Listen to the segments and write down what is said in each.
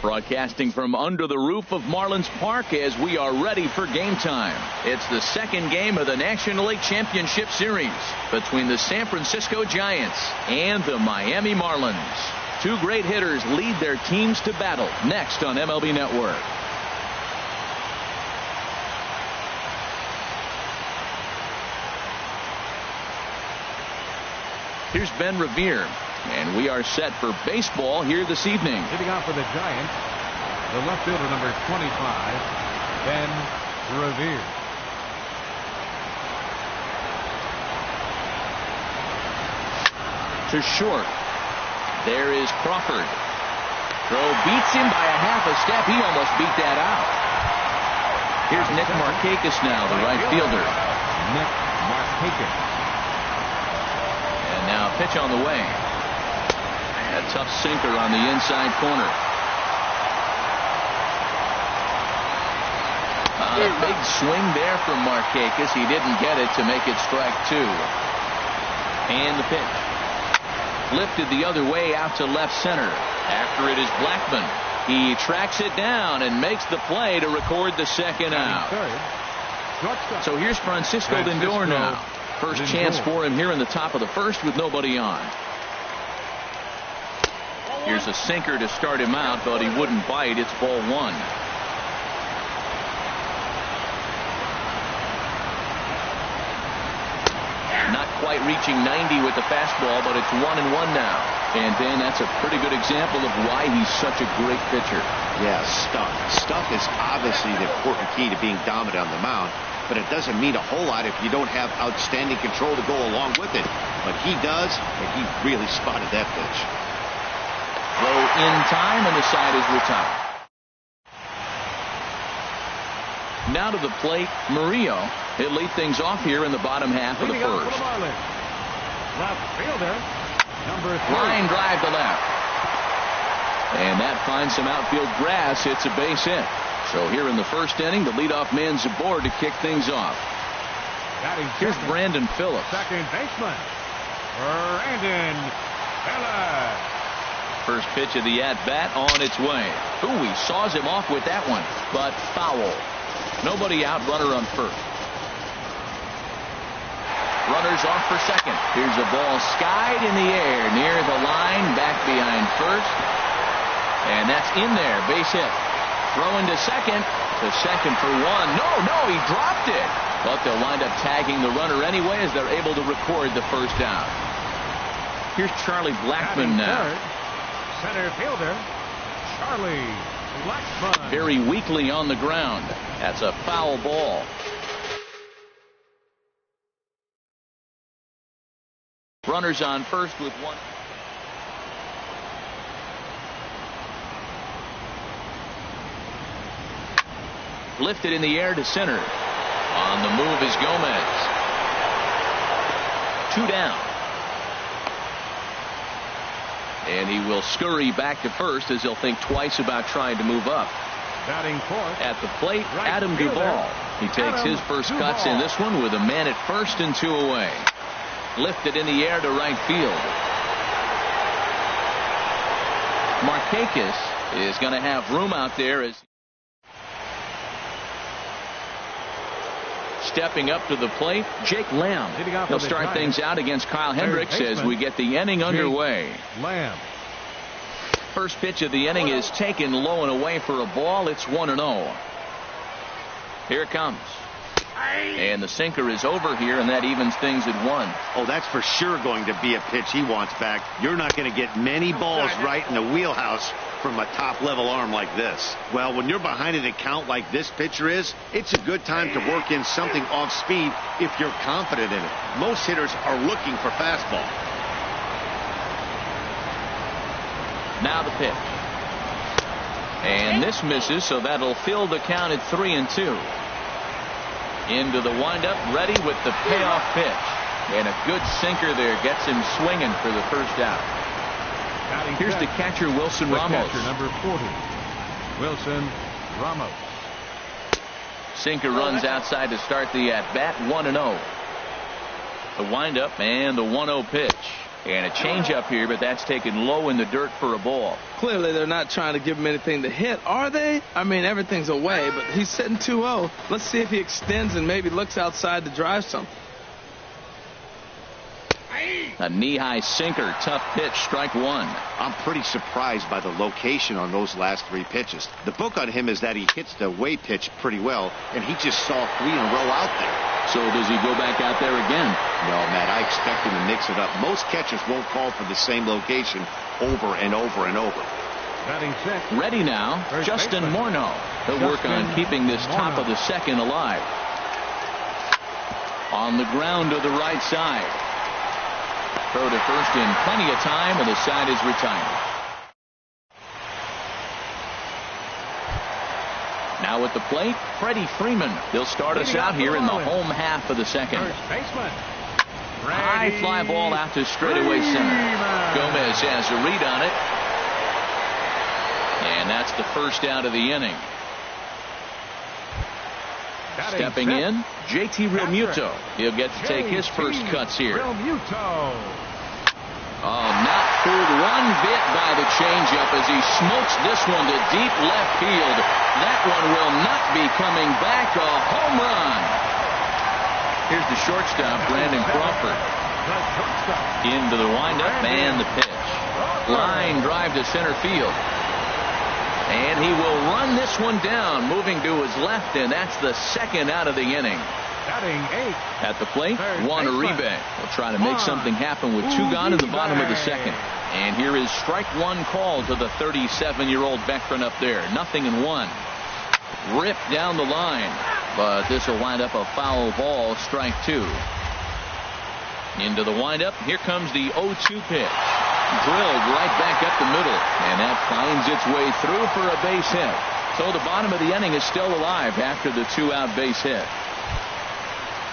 Broadcasting from under the roof of Marlins Park as we are ready for game time. It's the second game of the National League Championship Series between the San Francisco Giants and the Miami Marlins. Two great hitters lead their teams to battle next on MLB Network. Here's Ben Revere, and we are set for baseball here this evening. Hitting off for the Giants, the left fielder, number 25, Ben Revere. To short. There is Crawford. Throw beats him by a half a step. He almost beat that out. Here's Nick Markakis now, the right fielder. Nick Markakis. And now pitch on the way. A tough sinker on the inside corner. A big swing there from Markakis. He didn't get it to make it strike two. And the pitch. Lifted the other way out to left center. After it is Blackman. He tracks it down and makes the play to record the second out. So here's Francisco Lindor now. First chance for him here in the top of the first with nobody on. Here's a sinker to start him out, but he wouldn't bite. It's ball one. Not quite reaching 90 with the fastball, but it's 1-1 now. And Dan, that's a pretty good example of why he's such a great pitcher. Yeah, stuff. Stuff is obviously the important key to being dominant on the mound, but it doesn't mean a whole lot if you don't have outstanding control to go along with it. But he does, and he really spotted that pitch. Throw in time, and the side is retired. Now to the plate, Murillo. He'll lead things off here in the bottom half of the first. Left fielder, number 3. Line drive to left. And that finds some outfield grass. It's a base hit. So here in the first inning, the leadoff man's aboard to kick things off. Here's Brandon Phillips. Second baseman, Brandon Phillips. First pitch of the at-bat on its way. Ooh, he saws him off with that one, but foul. Nobody out, runner on first. Runners off for second. Here's a ball skied in the air near the line, back behind first. And that's in there, base hit. Throwing to second for one. No, he dropped it. But they'll wind up tagging the runner anyway as they're able to record the first down. Here's Charlie Blackman now. Center fielder, Charlie Blackman. Very weakly on the ground. That's a foul ball. Runners on first with one. Lifted in the air to center. On the move is Gomez. 2 down. And he will scurry back to first as he'll think twice about trying to move up. Batting fourth. At the plate, Adam Duvall. He takes his first cuts in this one with a man at first and 2 away. Lifted in the air to right field. Markakis is going to have room out there as stepping up to the plate, Jake Lamb. He'll start things out against Kyle Hendricks as we get the inning underway. Lamb. First pitch of the inning is taken low and away for a ball. It's 1-0. Here it comes. And the sinker is over here, and that evens things at 1. Oh, that's for sure going to be a pitch he wants back. You're not going to get many balls right in the wheelhouse from a top-level arm like this. Well, when you're behind an account like this pitcher is, it's a good time to work in something off speed if you're confident in it. Most hitters are looking for fastball. Now the pitch. And this misses, so that'll fill the count at 3-2. Into the windup, ready with the payoff pitch. And a good sinker there gets him swinging for the first out. Here's the catcher, Wilson Ramos. Catcher, number 40, Wilson Ramos. Sinker runs outside to start the at-bat, 1-0. The windup and the 1-0 pitch. And a changeup here, but that's taken low in the dirt for a ball. Clearly, they're not trying to give him anything to hit, are they? I mean, everything's away, but he's sitting 2-0. Let's see if he extends and maybe looks outside to drive something. A knee-high sinker, tough pitch, strike one. I'm pretty surprised by the location on those last 3 pitches. The book on him is that he hits the away pitch pretty well, and he just saw 3 in a row out there. So does he go back out there again? No, Matt, I expect him to mix it up. Most catchers won't call for the same location over and over and over. Ready now, Justin Morneau. He'll work on keeping this top of the second alive. On the ground to the right side. Throw to first in plenty of time, and the side is retired. Now at the plate, Freddie Freeman. He'll start us out here in the home half of the second. High fly ball out to straightaway center. Gomez has a read on it. And that's the first out of the inning. Stepping in, JT Realmuto. He'll get to take his first cuts here. Oh, not fooled one bit by the changeup as he smokes this one to deep left field. That one will not be coming back. A home run. Here's the shortstop, Brandon Crawford. Into the windup and the pitch. Line drive to center field. And he will run this one down, moving to his left, and that's the second out of the inning. At the plate, Juan Uribe will try to make something happen with 2 gone in the bottom of the second. And here is strike one call to the 37-year-old veteran up there. 0-1. Ripped down the line, but this will wind up a foul ball, strike 2. Into the windup, here comes the 0-2 pitch. Drilled right back up the middle, and that finds its way through for a base hit. So the bottom of the inning is still alive after the 2-out base hit.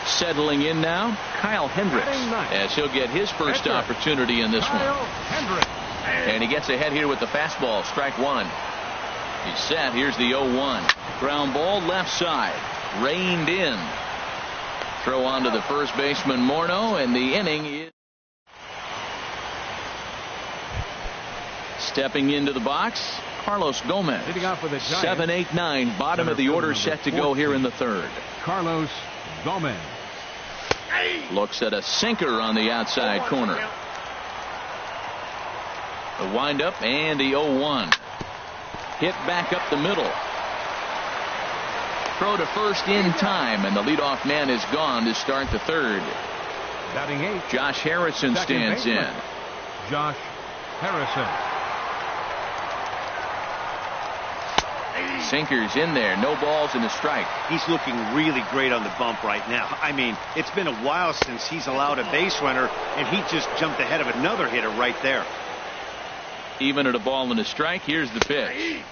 Settling in now, Kyle Hendricks, as he'll get his first opportunity in this one. And he gets ahead here with the fastball, strike one. He's set. Here's the 0-1. Ground ball left side, reined in. Throw on to the first baseman Morneau, and the inning is. Stepping into the box, Carlos Gomez. 7-8-9, bottom of the order set to go here in the third. Carlos Gomez looks at a sinker on the outside corner. The windup and the 0-1. Hit back up the middle. Throw to first in time, and the leadoff man is gone to start the third. Batting 8. Josh Harrison stands in. Josh Harrison. Sinkers in there, no balls and a strike. He's looking really great on the bump right now. I mean, it's been a while since he's allowed a base runner, and he just jumped ahead of another hitter right there. Even at a ball and a strike, here's the pitch.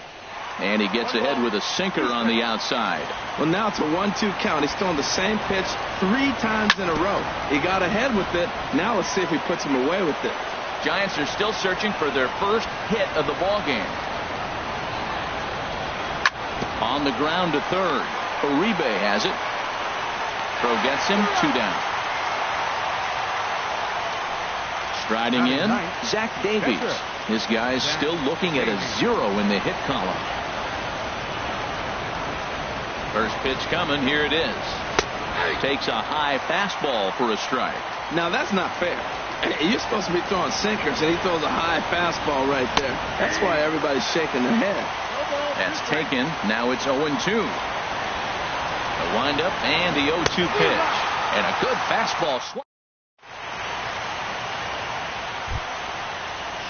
And he gets ahead with a sinker on the outside. Well, now it's a 1-2 count. He's throwing the same pitch 3 times in a row. He got ahead with it. Now let's see if he puts him away with it. Giants are still searching for their first hit of the ball game. On the ground to third. Uribe has it. Throw gets him, 2 down. Striding in, Zach Davies. This guy's still looking at a 0 in the hit column. First pitch coming, here it is. Takes a high fastball for a strike. Now that's not fair. You're supposed to be throwing sinkers, and he throws a high fastball right there. That's why everybody's shaking their head. That's taken. Now it's 0-2. The windup and the 0-2 pitch. And a good fastball swing.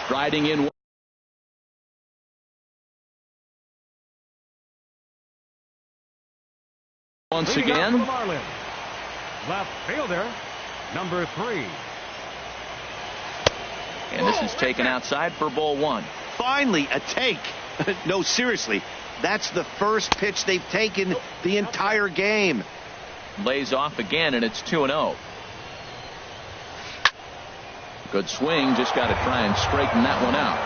Striding in once again. Left fielder, number 3. And this is taken outside for ball 1. Finally, a take. No, seriously, that's the first pitch they've taken the entire game. Lays off again, and it's 2-0. Good swing, just got to try and straighten that one out.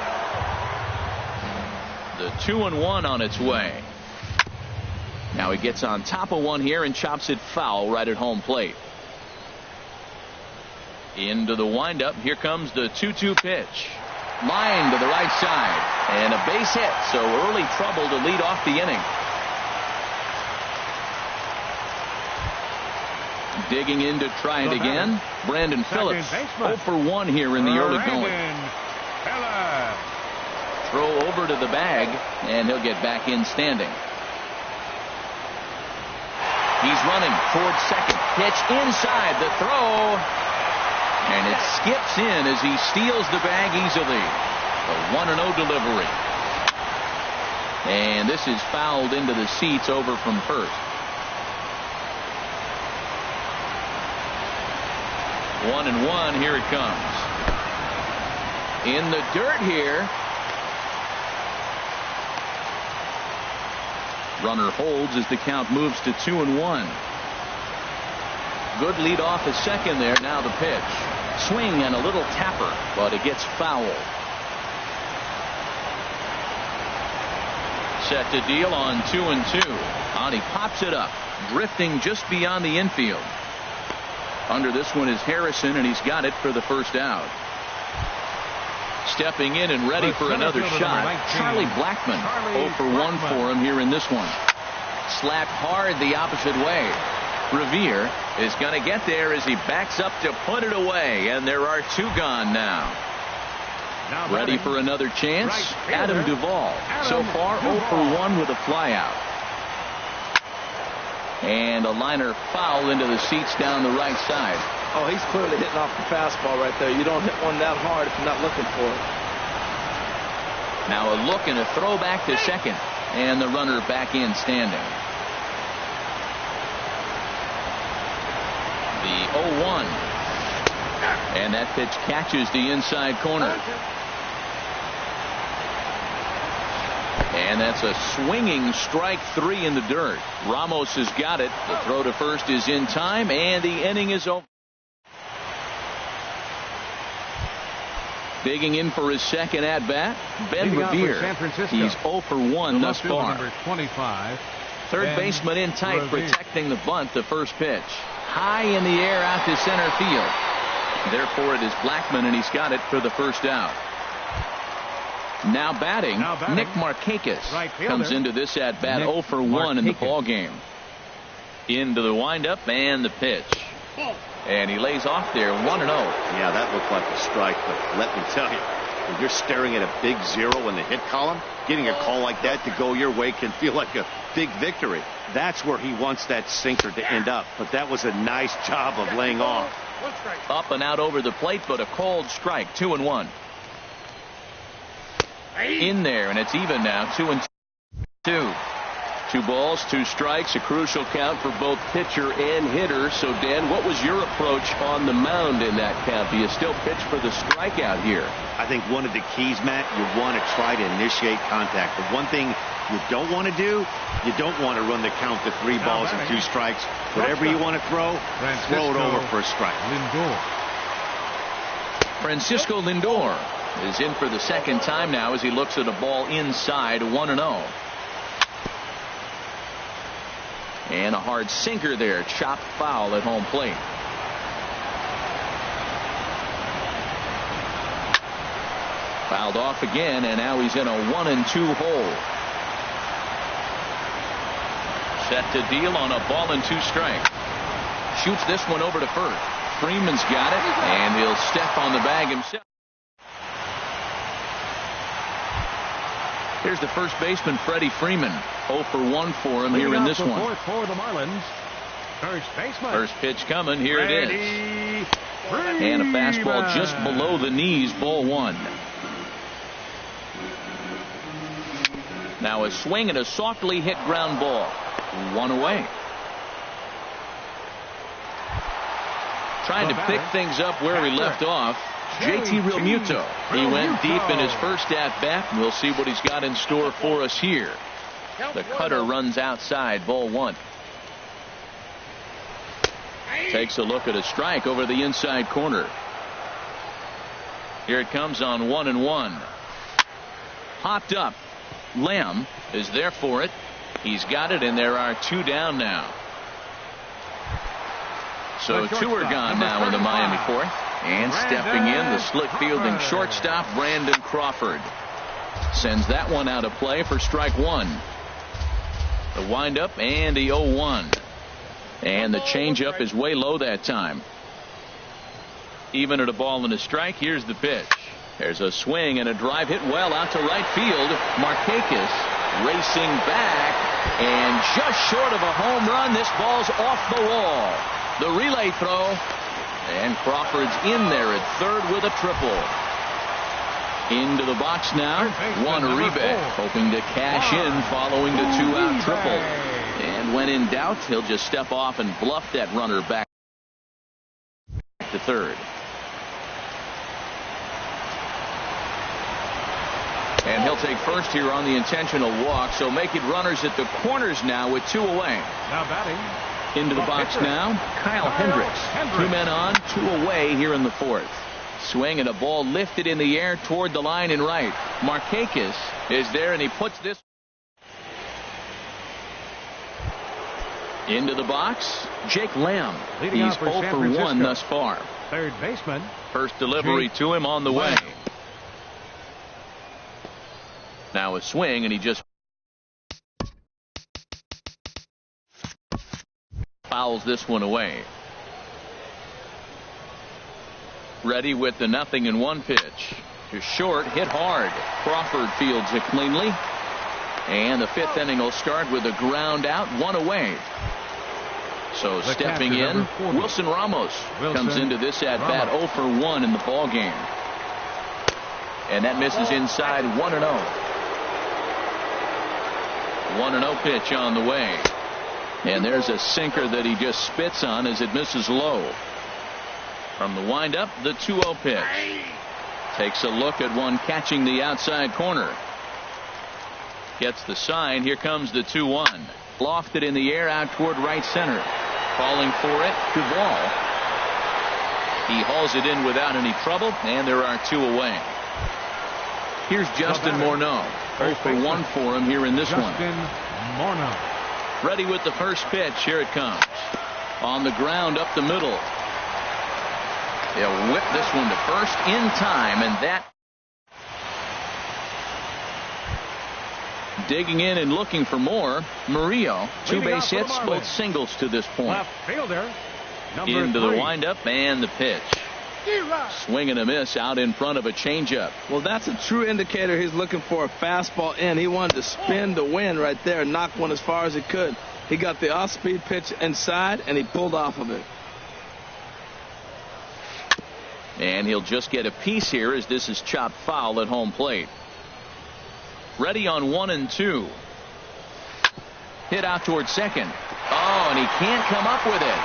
The 2-1 on its way. Now he gets on top of one here and chops it foul right at home plate. Into the windup. Here comes the 2-2 pitch. Line to the right side. And a base hit. So early trouble to lead off the inning. Digging in to try it again. Brandon Phillips. 0 for 1 here in the early going. Throw over to the bag, and he'll get back in standing. He's running towards second. Pitch inside the throw. And it skips in as he steals the bag easily. A 1-0 delivery. And this is fouled into the seats over from first. 1-1. Here it comes. In the dirt here. Runner holds as the count moves to 2-1. Good lead off at second there. Now the pitch. Swing and a little tapper, but it gets foul. Set to deal on 2-2. And he pops it up, drifting just beyond the infield. Under this one is Harrison, and he's got it for the first out. Stepping in and ready for another shot, Charlie Blackmon. 0 for 1 for him here in this one. Slapped hard the opposite way. Revere is going to get there as he backs up to put it away, and there are 2 gone now. Ready for another chance, Adam Duvall. So far 0 for 1 with a flyout. And a liner foul into the seats down the right side. Oh, he's clearly hitting off the fastball right there. You don't hit one that hard if you're not looking for it. Now a look and a throw back to second. And the runner back in standing. The 0-1. And that pitch catches the inside corner. And that's a swinging strike 3 in the dirt. Ramos has got it. The throw to first is in time, and the inning is over. Digging in for his second at bat, Ben Revere. He's 0 for 1 thus far. Number 25. Third baseman in tight, protecting the bunt. The first pitch high in the air out to center field. Therefore it is Blackmon, and he's got it for the first out. Now batting, Nick Markakis comes into this at bat 0 for 1 in the ball game. Into the windup and the pitch. And he lays off there 1-0. Yeah, that looked like a strike, but let me tell you, when you're staring at a big 0 in the hit column, getting a call like that to go your way can feel like a big victory. That's where he wants that sinker to end up, but that was a nice job of laying off. Up and out over the plate, but a cold strike. 2-1. In there, and it's even now. 2-2. 2 balls, 2 strikes, a crucial count for both pitcher and hitter. So, Dan, what was your approach on the mound in that count? Do you still pitch for the strikeout here? I think one of the keys, Matt, you want to try to initiate contact. The one thing you don't want to do, you don't want to run the count to 3 balls and 2 strikes. Whatever you want to throw it over for a strike. Francisco Lindor is in for the second time now as he looks at a ball inside. 1-0. And a hard sinker there, chopped foul at home plate. Fouled off again, and now he's in a 1-2 hole. Set to deal on a ball and 2 strikes. Shoots this one over to first. Freeman's got it, and he'll step on the bag himself. Here's the first baseman, Freddie Freeman. 0 for 1 for him here in this one. For the Marlins, first pitch coming. Here it is. And a fastball just below the knees, ball 1. Now a swing and a softly hit ground ball. 1 away. Trying to pick things up where he left off. JT Realmuto. He went deep in his first at-bat. We'll see what he's got in store for us here. The cutter runs outside, ball 1. Takes a look at a strike over the inside corner. Here it comes on 1-1. Popped up. Lamb is there for it. He's got it, and there are 2 down now. So 2 are gone now in the Miami 4th. And stepping in, the slick fielding shortstop, Brandon Crawford. Sends that one out of play for strike one. The windup and the 0-1. And the changeup is way low that time. Even at a ball and a strike, here's the pitch. There's a swing and a drive hit well out to right field. Markakis racing back and just short of a home run. This ball's off the wall. The relay throw, and Crawford's in there at third with a triple. Into the box now, Juan Uribe, hoping to cash in following the two-out triple. And when in doubt, he'll just step off and bluff that runner back to third. And he'll take first here on the intentional walk, so make it runners at the corners now with two away. Now batting. Into the box now, Kyle Hendricks. 2 men on, 2 away here in the fourth. Swing and a ball lifted in the air toward the line and right. Markakis is there, and he puts this into the box. Jake Lamb. He's 0 for 1 thus far. Third baseman. First delivery to him on the way. Now a swing, and he just fouls this one away. Ready with the 0-1 pitch. To short, hit hard. Crawford fields it cleanly. And the fifth inning will start with a ground out, 1 away. So stepping in, Wilson Ramos comes into this at bat 0 for 1 in the ball game. And that misses inside, 1-0. 1-0 pitch on the way. And there's a sinker that he just spits on as it misses low. From the windup, the 2-0 pitch. Takes a look at one catching the outside corner. Gets the sign. Here comes the 2-1. Lofted in the air out toward right center. Falling for it, Duvall. He hauls it in without any trouble, and there are 2 away. Here's Justin Morneau. 0 for 1 for him here in this one. Morneau. Ready with the first pitch. Here it comes. On the ground up the middle. They'll whip this one to first in time, and that digging in and looking for more. Murillo, 2 base hits, both singles to this point. Left fielder, into 3. the windup and the pitch. Swing and a miss out in front of a changeup. Well, that's a true indicator he's looking for a fastball in. He wanted to spin the wind right there and knock one as far as he could. He got the off-speed pitch inside, and he pulled off of it. And he'll just get a piece here as this is chopped foul at home plate. Ready on 1 and 2. Hit out towards second. Oh, and he can't come up with it.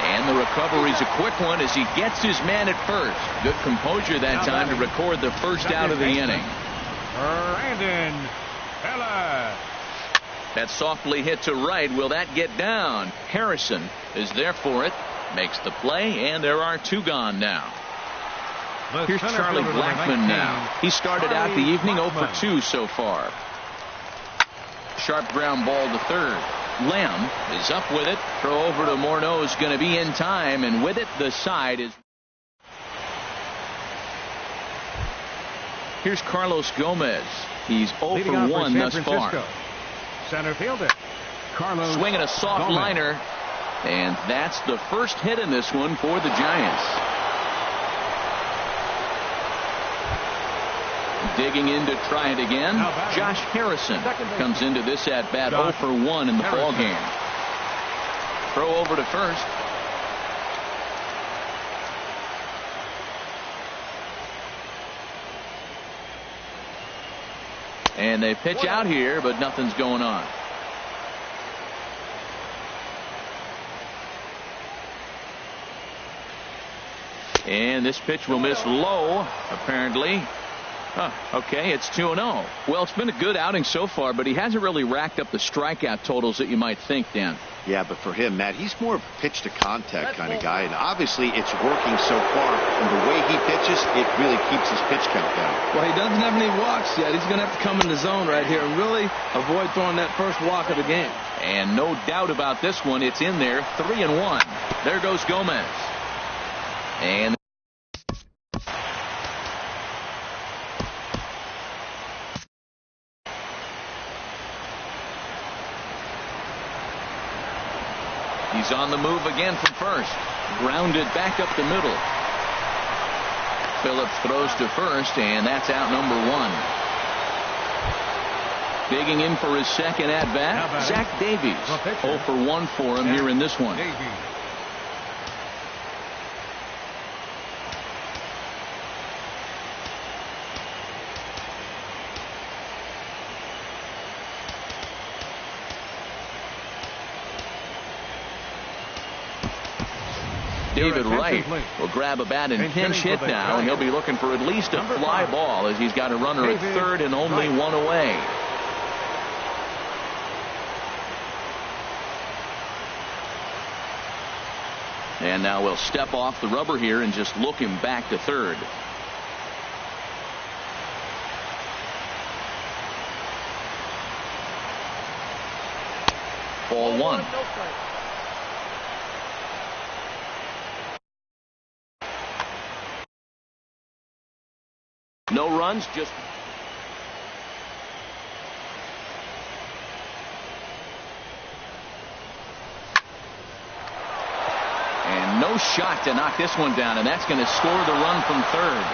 And the recovery's a quick one as he gets his man at first. Good composure that time to record the first out of the inning. Brandon Bella. That softly hit to right. Will that get down? Harrison is there for it. Makes the play, and there are 2 gone now. Here's Charlie Blackmon now. He started out the evening 0 for 2 so far. Sharp ground ball to third. Lamb is up with it. Throw over to Morneau is going to be in time, and with it the side is. Here's Carlos Gomez. He's 0 for 1 thus far. Center fielder Carlos. Swinging a soft liner, and that's the first hit in this one for the Giants. Digging in to try it again. Josh Harrison comes into this at bat 0 for 1 in the ball game. Throw over to first. And they pitch out here, but nothing's going on. And this pitch will miss low, apparently. Okay, it's 2-0. Well, it's been a good outing so far, but he hasn't really racked up the strikeout totals that you might think, Dan. Yeah, but for him, Matt, he's more of a pitch-to-contact kind of guy, and obviously it's working so far, and the way he pitches, it really keeps his pitch count down. Well, he doesn't have any walks yet. He's going to have to come in the zone right here and really avoid throwing that first walk of the game. And no doubt about this one, it's in there, 3-1. There goes Gomez. And He's on the move again from first. Grounded back up the middle. Phillips throws to first, and that's out number 1. Digging in for his second at-bat, Zach Davies. 0 for 1 for him here in this one. David Wright will grab a bat and pinch hit now, and he'll be looking for at least a fly ball as he's got a runner at third and only one away. And now we'll step off the rubber here and just look him back to third. Ball 1. No runs, just and no shot to knock this one down, and that's going to score the run from third.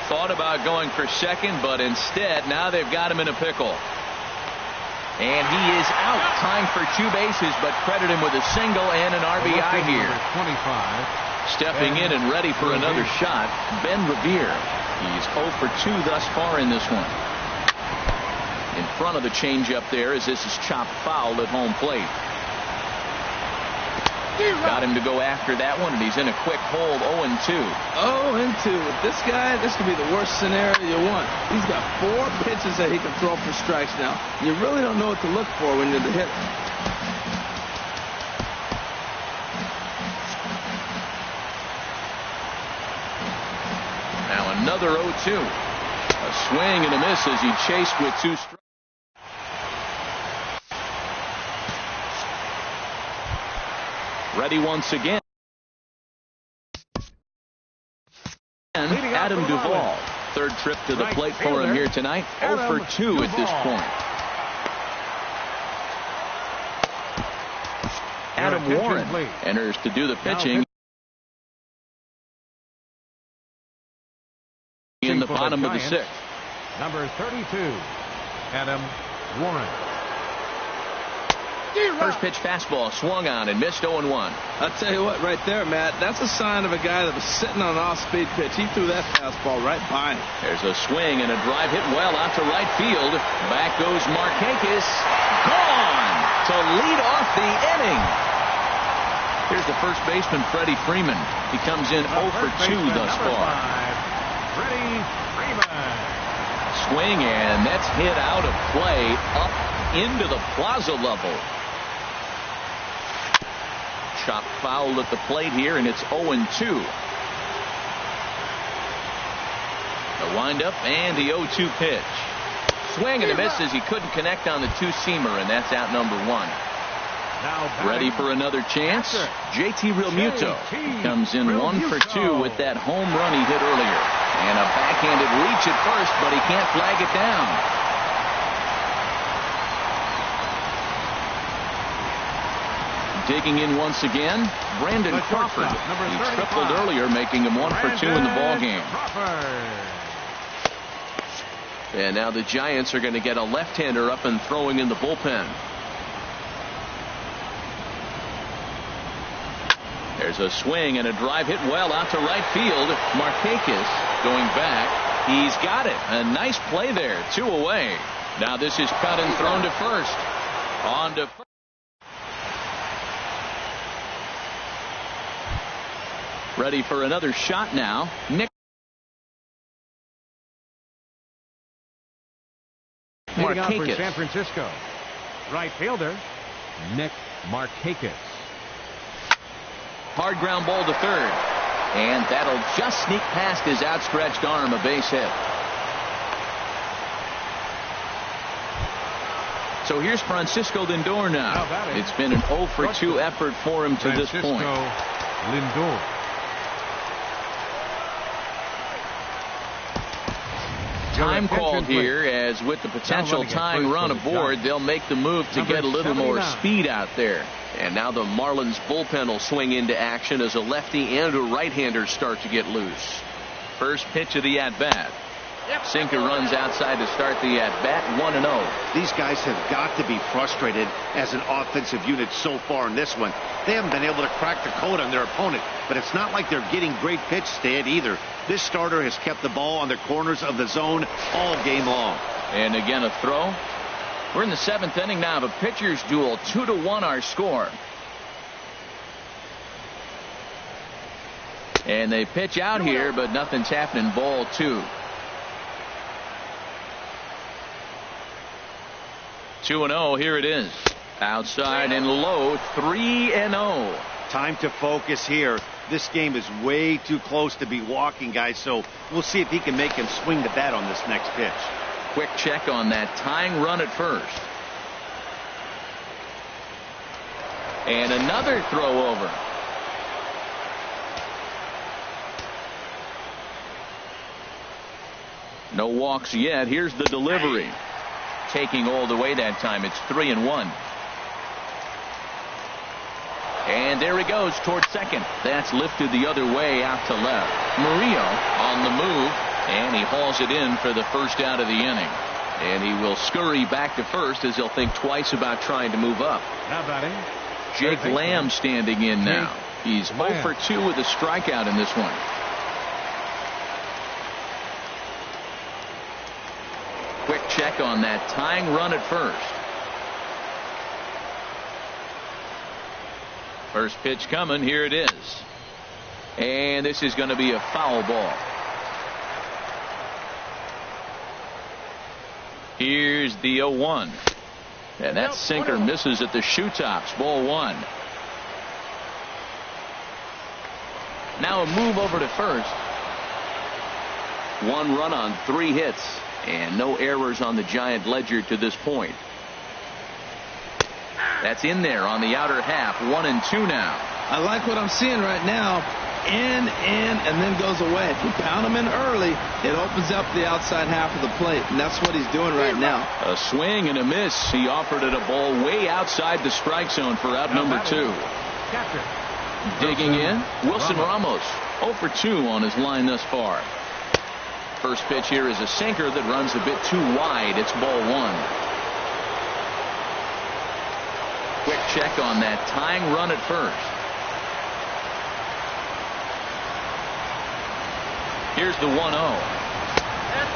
Thought about going for second, but instead now they've got him in a pickle. And he is out. Time for 2 bases, but credit him with a single and an RBI here. 25. Stepping in and ready for another shot, Ben Revere. He's 0 for 2 thus far in this one. In front of the changeup there as this is chopped foul at home plate. Got him to go after that one, and he's in a quick hold. 0-2. 0-2. With this guy, this could be the worst scenario you want. He's got 4 pitches that he can throw for strikes now. You really don't know what to look for when you're the hitter. Now another 0-2. A swing and a miss as he chased with 2 strikes. Ready once again. And Adam Duvall. Third trip to the plate for him here tonight. 0 for 2 at this point. Adam Warren enters to do the pitching in the bottom of the 6th. Number 32, Adam Warren. First pitch fastball swung on and missed. 0-1. I'll tell you what, right there, Matt, that's a sign of a guy that was sitting on an off-speed pitch. He threw that fastball right by him. There's a swing and a drive hit well out to right field. Back goes Markakis. Gone to lead off the inning. Here's the first baseman, Freddie Freeman. He comes in 0 for 2 thus far. Freddie Freeman. Swing, and that's hit out of play up into the plaza level. Chopped foul at the plate here, and it's 0-2. The windup and the 0-2 pitch. Swing and a miss as he couldn't connect on the 2-seamer, and that's out number 1. Now ready for another chance. JT Realmuto comes in 1 for 2 with that home run he hit earlier. And a backhanded reach at first, but he can't flag it down. Digging in once again, Brandon Crawford. He tripled earlier, making him 1 for 2 in the ballgame. And now the Giants are going to get a left-hander up and throwing in the bullpen. There's a swing and a drive hit well out to right field. Markakis going back. He's got it. A nice play there. 2 away. Now this is cut and thrown to first. On to first. Ready for another shot now. Nick Markakis. For San Francisco, right fielder Nick Markakis. Hard ground ball to third, and that'll just sneak past his outstretched arm, a base hit. So here's Francisco Lindor now. It's been an 0 for 2 effort for him to this point. Lindor. time called here, as with the potential tying run aboard, they'll make the move to get a little more speed out there. And now the Marlins bullpen will swing into action as a lefty and a right-hander start to get loose. First pitch of the at-bat. Sinker runs outside to start the at-bat, 1-0. These guys have got to be frustrated as an offensive unit so far in this one. They haven't been able to crack the code on their opponent, but it's not like they're getting great pitch stand either. This starter has kept the ball on the corners of the zone all game long. And again a throw. We're in the 7th inning now of a pitcher's duel. 2-1 our score. And they pitch out here, but nothing's happening. Ball 2. 2-0. Here it is. Outside and low. 3-0. Time to focus here. This game is way too close to be walking, guys, so we'll see if he can make him swing the bat on this next pitch. Quick check on that tying run at first. And another throw over. No walks yet. Here's the delivery. Taking all the way that time. It's 3-1. And there he goes towards second. That's lifted the other way out to left. Murillo on the move, and he hauls it in for the first out of the inning. And he will scurry back to first as he'll think twice about trying to move up. Now batting, Jake Lamb standing in now. He's 0 for 2 with a strikeout in this one. Quick check on that tying run at first. First pitch coming. Here it is. And this is going to be a foul ball. Here's the 0-1. And that sinker misses at the shoe tops. Ball 1. Now a move over to first. 1 run on 3 hits. And no errors on the Giant ledger to this point. That's in there on the outer half. 1-2 now. I like what I'm seeing right now. In, and then goes away. If you pound him in early, it opens up the outside half of the plate, and that's what he's doing right now. A swing and a miss. He offered it a ball way outside the strike zone for out number 2. Digging in, Wilson Ramos. 0 for 2 on his line thus far. First pitch here is a sinker that runs a bit too wide. It's ball 1. Quick check on that tying run at first. Here's the 1-0.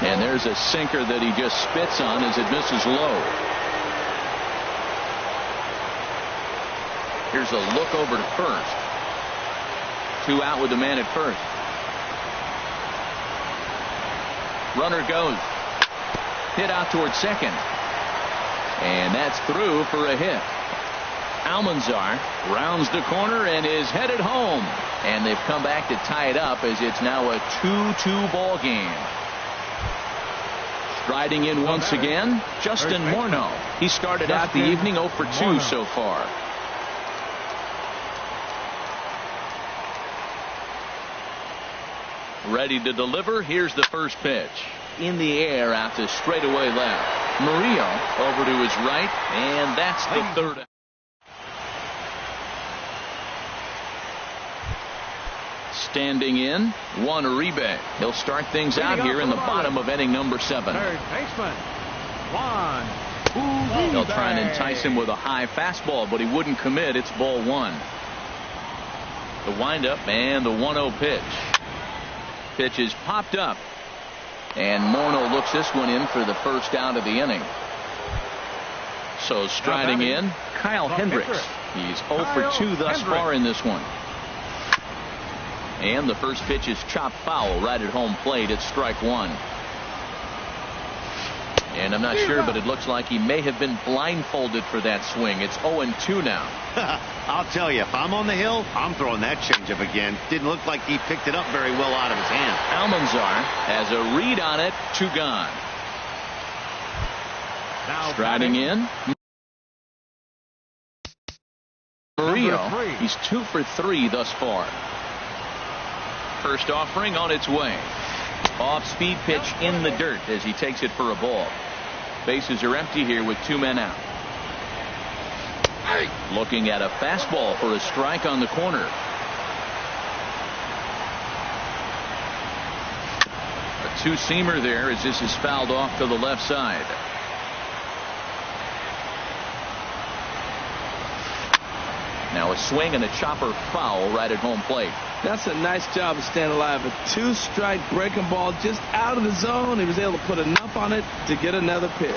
And there's a sinker that he just spits on as it misses low. Here's a look over to first. 2 out with the man at first. Runner goes. Hit out towards second. And that's through for a hit. Almanzar rounds the corner and is headed home. And they've come back to tie it up as it's now a 2-2 ball game. Striding in once again, Justin Morneau. He started out the evening 0 for 2 so far. Ready to deliver. Here's the first pitch. In the air out to straightaway left. Murillo over to his right, and that's the third. Standing in, Juan Uribe. He'll start things out here in the bottom of inning number 7. Third baseman, Juan Uribe. They'll try and entice him with a high fastball, but he wouldn't commit. It's ball 1. The windup and the 1-0 pitch. Pitch is popped up. And Morneau looks this one in for the first out of the inning. So striding in, Kyle Hendricks. He's 0 for 2 thus far in this one. And the first pitch is chopped foul right at home plate. It's strike 1. And I'm not sure, but it looks like he may have been blindfolded for that swing. It's 0-2 now. I'll tell you, if I'm on the hill, I'm throwing that changeup again. Didn't look like he picked it up very well out of his hand. Almanzar has a read on it. 2 gone. Now striding in. Murillo. He's 2 for 3 thus far. First offering on its way. Off-speed pitch in the dirt as he takes it for a ball. Bases are empty here with 2 men out. Looking at a fastball for a strike on the corner. A two-seamer there as this is fouled off to the left side. Now a swing and a chopper foul right at home plate. That's a nice job of staying alive. A 2-strike breaking ball just out of the zone. He was able to put enough on it to get another pitch.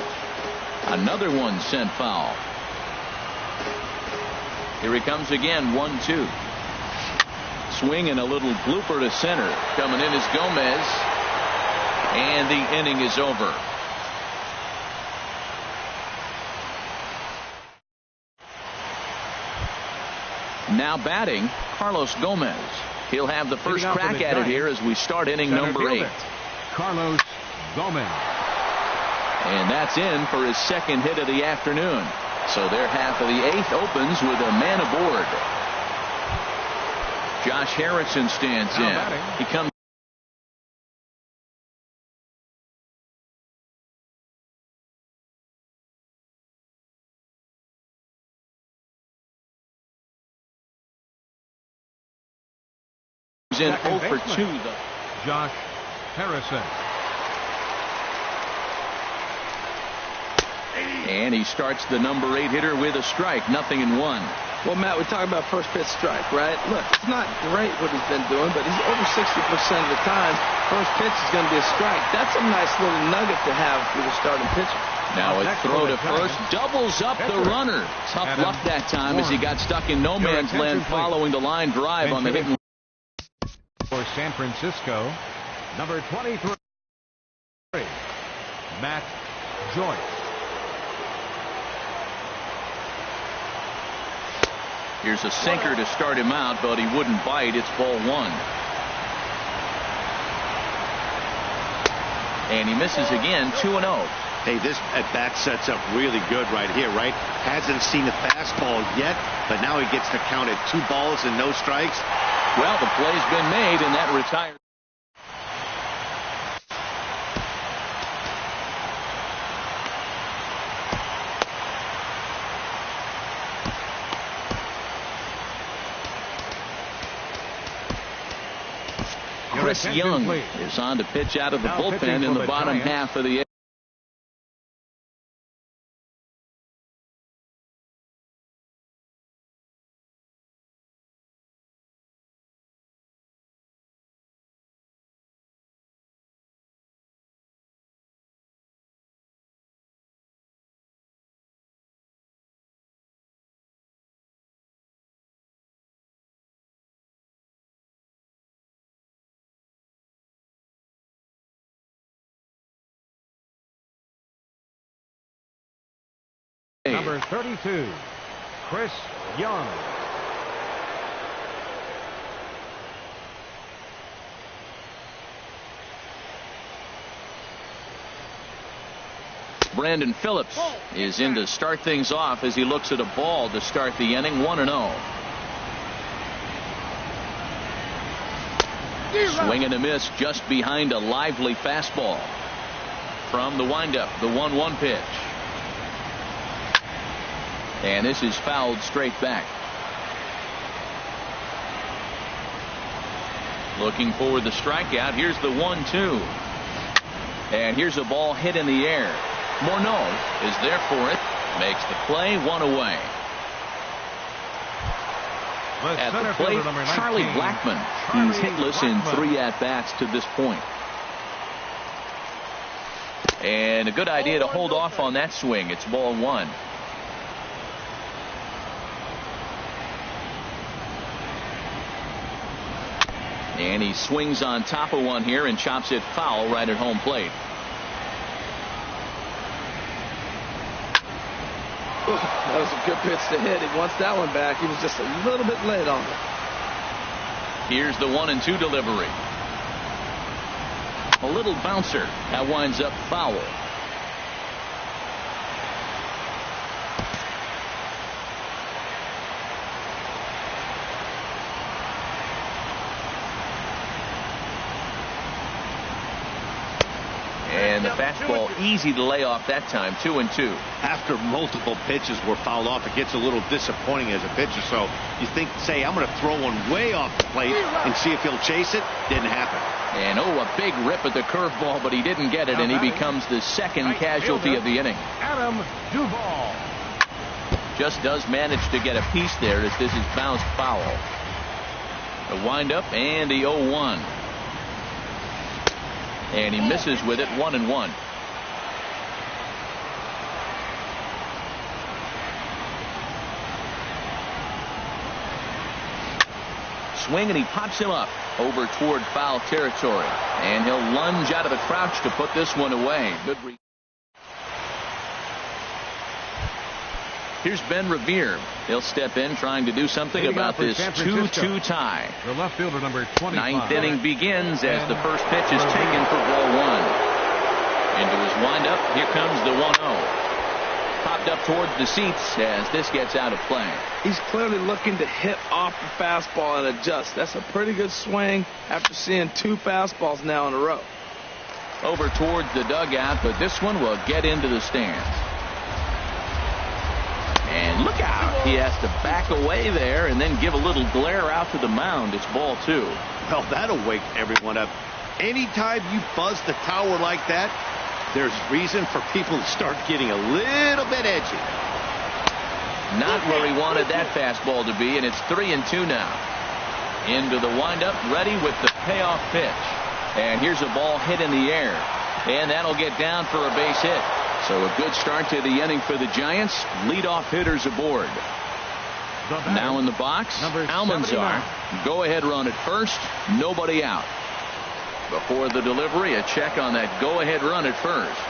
Another one sent foul. Here he comes again, 1-2. Swing and a little blooper to center. Coming in is Gomez. And the inning is over. Now batting, Carlos Gomez. He'll have the first crack at it here as we start inning number 8. Carlos Gomez. And that's in for his second hit of the afternoon. So their half of the 8th opens with a man aboard. Josh Harrison stands in. He comes in 0 for 2. Josh Harrison. And he starts the number 8 hitter with a strike. 0-1. Well, Matt, we talk about first pitch strike, right? Look, it's not great what he's been doing, but he's over 60% of the time. First pitch is going to be a strike. That's a nice little nugget to have for the starting pitcher. Now a throw to first, doubles up the runner. Tough luck that time as he got stuck in no man's land following the line drive on the hit and for San Francisco, number 23, Matt Joyce. Here's a sinker to start him out, but he wouldn't bite. It's ball 1. And he misses again, 2-0. Hey, this at bat sets up really good right here, right? Hasn't seen a fastball yet, but now he gets to count at 2 balls and no strikes. Well, the play's been made, and that retires. Chris Young is on to pitch out of the bullpen in the bottom half of the 8th. Number 32, Chris Young. Brandon Phillips is in to start things off as he looks at a ball to start the inning. 1-0. Swing and a miss just behind a lively fastball. From the windup, the 1-1 pitch. And this is fouled straight back. Looking for the strikeout. Here's the 1-2. And here's a ball hit in the air. Morneau is there for it. Makes the play, 1 away. At the plate, Charlie Blackmon. He's hitless in 3 at-bats to this point. And a good idea to hold off on that swing. It's ball 1. And he swings on top of one here and chops it foul right at home plate. That was a good pitch to hit. He wants that one back. He was just a little bit late on it. Here's the 1-2 delivery. A little bouncer. That winds up foul. And the fastball easy to lay off that time, 2-2. After multiple pitches were fouled off, it gets a little disappointing as a pitcher. So you think, say, I'm going to throw one way off the plate and see if he'll chase it. Didn't happen. And a big rip at the curveball, but he didn't get it, and he becomes the second casualty of the inning. Adam Duvall. Just does manage to get a piece there as this is bounced foul. The windup and the 0-1. And he misses with it, 1-1. Swing, and he pops him up over toward foul territory. And he'll lunge out of the crouch to put this one away. Good. Here's Ben Revere. He'll step in trying to do something about this 2-2 tie. The left fielder, number 25. Ninth inning begins as the first pitch is taken for ball one. Into his windup, here comes the 1-0. Popped up towards the seats as this gets out of play. He's clearly looking to hit off the fastball and adjust. That's a pretty good swing after seeing two fastballs now in a row. Over towards the dugout, but this one will get into the stands. And look out. He has to back away there and then give a little glare out to the mound. It's ball two. Well, that'll wake everyone up. Anytime you buzz the tower like that, there's reason for people to start getting a little bit edgy. Not where he wanted that fastball to be, and it's 3-2 now. Into the windup, ready with the payoff pitch. And here's a ball hit in the air. And that'll get down for a base hit. So a good start to the inning for the Giants. Leadoff hitters aboard. Now in the box, Almanzar. Go-ahead run at first. Nobody out. Before the delivery, a check on that go-ahead run at first.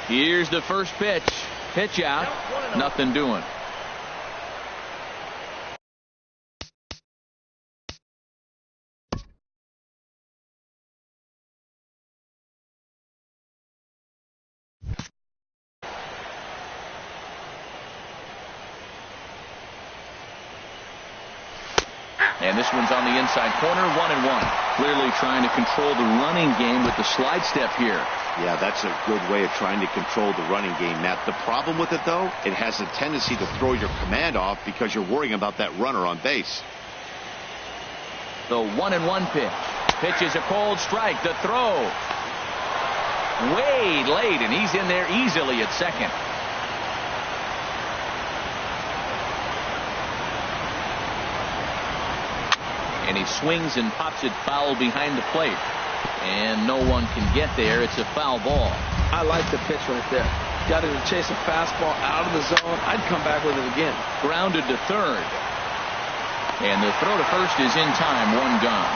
Here's the first pitch. Pitch out. Nothing doing. And this one's on the inside corner, 1-1. Clearly trying to control the running game with the slide step here. Yeah, that's a good way of trying to control the running game, Matt. The problem with it, though, it has a tendency to throw your command off because you're worrying about that runner on base. The 1-1 pitch. Pitch is a cold strike. The throw. Way late, and he's in there easily at second. And he swings and pops it foul behind the plate. And no one can get there. It's a foul ball. I like the pitch right there. Got him to chase a fastball out of the zone. I'd come back with it again. Grounded to third. And the throw to first is in time. One gone.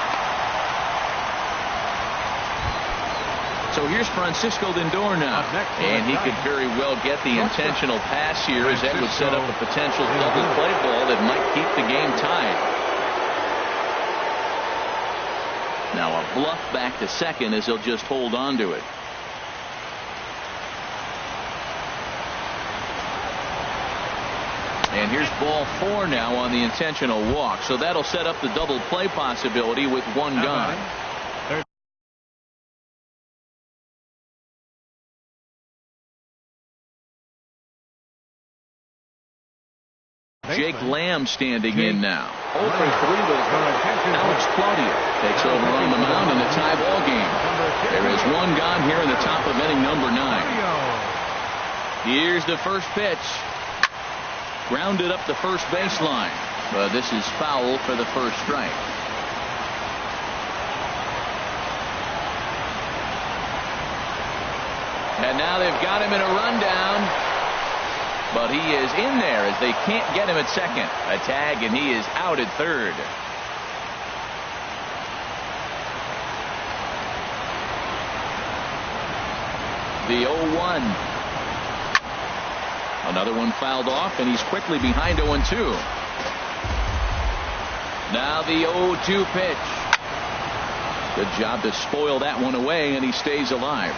So here's Francisco Lindor now. And he could very well get the intentional pass here as that would set up a potential double play ball that might keep the game tied. Now a bluff back to second as he'll just hold on to it. And here's ball four now on the intentional walk. So that'll set up the double play possibility with one gone. Jake Lamb standing in now. 0 for 3 with Alex Claudio takes over on the mound in a tie ball game. There is one gone here in the top of inning number 9. Here's the first pitch. Grounded up the first baseline. But this is foul for the first strike. And now they've got him in a rundown. But he is in there as they can't get him at second. A tag, and he is out at third. The 0-1. Another one fouled off, and he's quickly behind 0-2. Now the 0-2 pitch. Good job to spoil that one away, and he stays alive.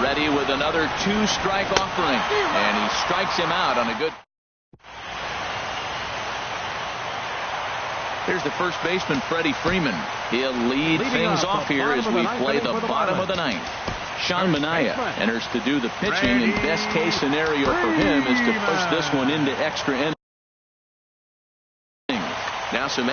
Ready with another 2-strike offering. And he strikes him out on a good. Here's the first baseman, Freddie Freeman. He'll lead things off here as we play the bottom of the ninth. Sean Manaea enters to do the pitching, and best case scenario for him is to push this one into extra innings. Now some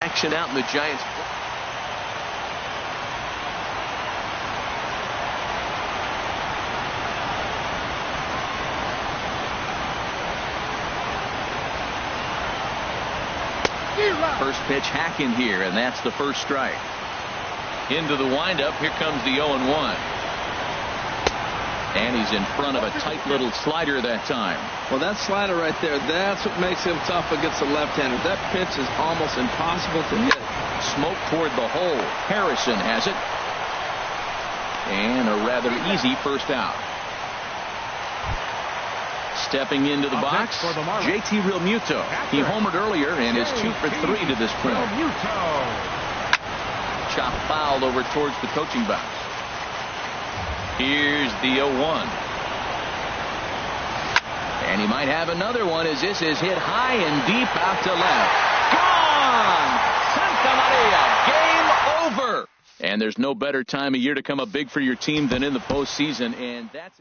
action out in the Giants. First pitch hack in here, and that's the first strike. Into the windup, here comes the 0-1. And he's in front of a tight little slider that time. Well, that slider right there, that's what makes him tough against a left-hander. That pitch is almost impossible to hit. Smoke toward the hole. Harrison has it. And a rather easy first out. Stepping into the box, JT Realmuto. He homered earlier and is 2 for 3 to this point. Chop foul over towards the coaching box. Here's the 0-1. And he might have another one as this is hit high and deep out to left. Gone! Santa Maria. Game over. And there's no better time of year to come up big for your team than in the postseason. And that's